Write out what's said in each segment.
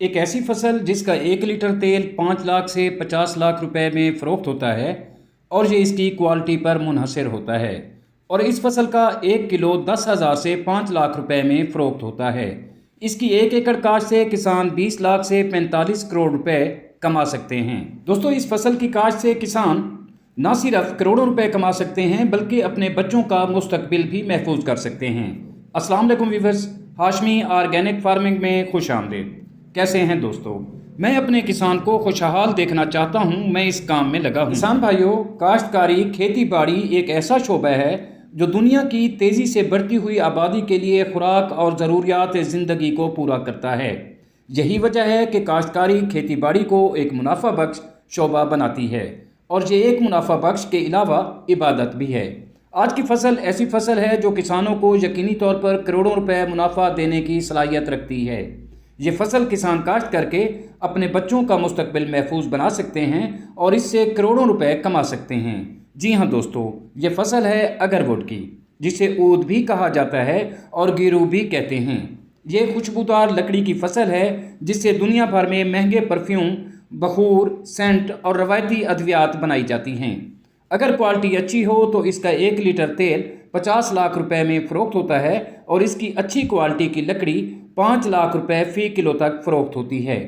एक ऐसी फसल जिसका 1 लीटर तेल 5 लाख से 50 लाख रुपए में फ़रोख्त होता है और ये इसकी क्वालिटी पर मुनहसर होता है। और इस फसल का 1 किलो 10,000 से 5 लाख रुपए में फ़रोख्त होता है। इसकी 1 एकड़ काश्त से किसान 20 लाख से 45 करोड़ रुपए कमा सकते हैं। दोस्तों, इस फसल की काश्त से किसान न सिर्फ करोड़ों रुपए कमा सकते हैं बल्कि अपने बच्चों का मुस्तकबिल भी महफूज कर सकते हैं। अस्सलाम वालेकुम व्यूअर्स, हाशमी ऑर्गेनिक फार्मिंग में खुश आमदीद। कैसे हैं दोस्तों? मैं अपने किसान को खुशहाल देखना चाहता हूं, मैं इस काम में लगा हूं। किसान भाइयों, काश्तकारी खेती बाड़ी एक ऐसा शोबा है जो दुनिया की तेज़ी से बढ़ती हुई आबादी के लिए खुराक और ज़रूरियात ज़िंदगी को पूरा करता है। यही वजह है कि काश्तकारी खेती बाड़ी को एक मुनाफा बख्श शोबा बनाती है और ये एक मुनाफा बख्श के अलावा इबादत भी है। आज की फसल ऐसी फसल है जो किसानों को यकीनी तौर पर करोड़ों रुपए मुनाफा देने की सलाहियत रखती है। ये फसल किसान काश्त करके अपने बच्चों का मुस्तकबिल महफूज बना सकते हैं और इससे करोड़ों रुपए कमा सकते हैं। जी हाँ दोस्तों, ये फसल है अगरवुड की, जिसे ऊद भी कहा जाता है और गिरू भी कहते हैं। ये खुशबूदार लकड़ी की फसल है जिससे दुनिया भर में महंगे परफ्यूम, बखूर, सेंट और रवायती अद्वियात बनाई जाती हैं। अगर क्वालिटी अच्छी हो तो इसका 1 लीटर तेल 50 लाख रुपए में फ़रोख्त होता है और इसकी अच्छी क्वालिटी की लकड़ी 5 लाख रुपए फ़ी किलो तक फ़रोख्त होती है।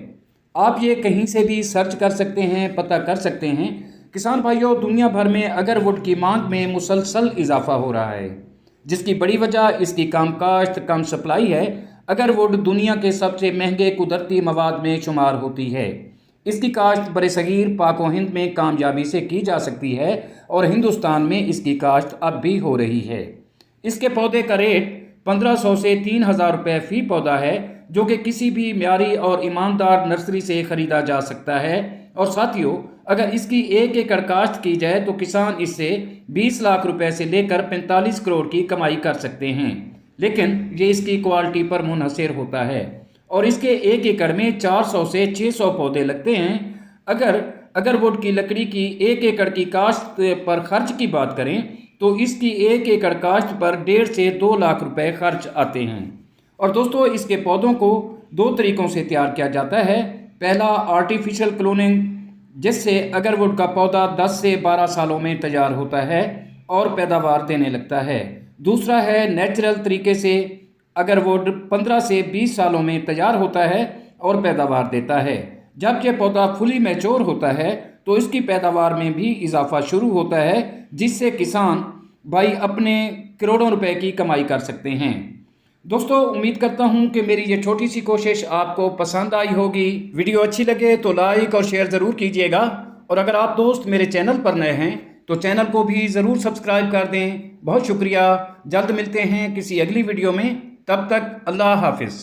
आप ये कहीं से भी सर्च कर सकते हैं, पता कर सकते हैं। किसान भाइयों, दुनिया भर में अगरवुड की मांग में मुसलसल इजाफा हो रहा है, जिसकी बड़ी वजह इसकी कम काश्त, कम सप्लाई है। अगरवुड दुनिया के सबसे महंगे कुदरती मवाद में शुमार होती है। इसकी काश्त बरसगीर पाक व हिंद में कामयाबी से की जा सकती है और हिंदुस्तान में इसकी काश्त अब भी हो रही है। इसके पौधे का रेट 1500 से 3000 रुपये फ़ी पौधा है, जो कि किसी भी म्यारी और ईमानदार नर्सरी से ख़रीदा जा सकता है। और साथियों, अगर इसकी 1 एकड़ काश्त की जाए तो किसान इससे 20 लाख रुपए से लेकर 45 करोड़ की कमाई कर सकते हैं। लेकिन ये इसकी क्वालिटी पर मुनहसर होता है और इसके 1 एकड़ में 400 से 600 पौधे लगते हैं। अगर अगरवुड की लकड़ी की 1 एकड़ की काश्त पर खर्च की बात करें तो इसकी 1 एकड़ काश्त पर 1.5 से 2 लाख रुपए खर्च आते हैं। और दोस्तों, इसके पौधों को 2 तरीक़ों से तैयार किया जाता है। पहला, आर्टिफिशियल क्लोनिंग, जिससे अगरवुड का पौधा 10 से 12 सालों में तैयार होता है और पैदावार देने लगता है। दूसरा है नेचुरल तरीके से अगरवुड 15 से 20 सालों में तैयार होता है और पैदावार देता है। जब यह पौधा फुली मैच्योर होता है तो इसकी पैदावार में भी इजाफा शुरू होता है, जिससे किसान भाई अपने करोड़ों रुपए की कमाई कर सकते हैं। दोस्तों, उम्मीद करता हूं कि मेरी ये छोटी सी कोशिश आपको पसंद आई होगी। वीडियो अच्छी लगे तो लाइक और शेयर ज़रूर कीजिएगा और अगर आप दोस्त मेरे चैनल पर नए हैं तो चैनल को भी ज़रूर सब्सक्राइब कर दें। बहुत शुक्रिया। जल्द मिलते हैं किसी अगली वीडियो में, तब तक अल्लाह हाफिज़।